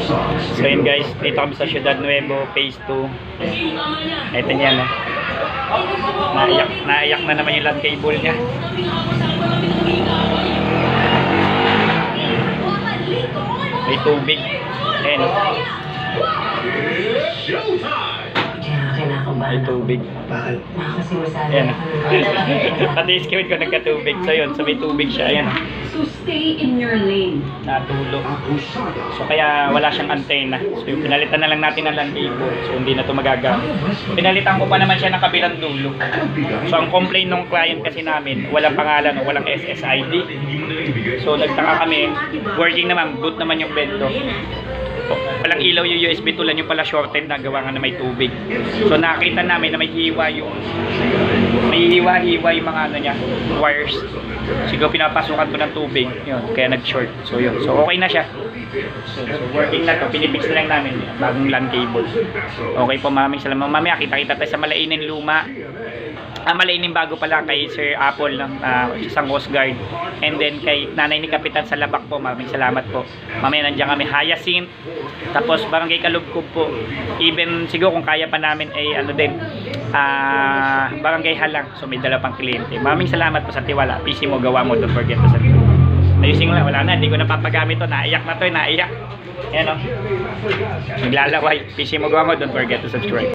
So yun guys, dito kami sa Ciudad Nuevo, Phase 2. Ito niya na. Naiyak na naman yung land cable niya. May tubig. Ayan. May tubig. Ayan. Pati skimit ko nagkatubig. So yun, so may tubig siya. Ayan. So stay in your lane. Natulog. So kaya wala siyang antena. So yung pinalitan na lang natin ng land cable. So hindi na ito magagamit. Pinalitan ko pa naman siya ng kabilang dulo. So ang complaint ng client kasi namin, walang pangalan o walang SSID. So nagtaka kami, working naman, boot naman yung bento. Walang ilaw yung USB tulan yung pala shorted na gawa nga na may tubig. So nakita namin na may hiwa yung mga ano niya, wires. Siguro pinapasukan ko ng tubig, yun, kaya nag-short. So yun, so okay na siya. So working na to, pinipix na lang namin bagong LAN cable. Okay po, maraming salamat. Mamaya kita-kita tayo sa Malainin Luma. Malainin bago pala kay Sir Apple ng isang Coast Guard, and then kay nanay ni Kapitan sa Labak po, maraming salamat po. Mamaya nandiyan kami Hyacinth, tapos Barangay Kalugkob po, even siguro kung kaya pa namin ay ano din, Barangay Halang. So may dala pang kliyente. Maraming salamat po sa tiwala. PC mo, gawa mo, don't forget to subscribe. Ayusin ko lang, wala na, hindi ko na papagamit to, naiyak na to, naiyak. Ayan o, naglalaway. PC mo, gawa mo, don't forget to subscribe.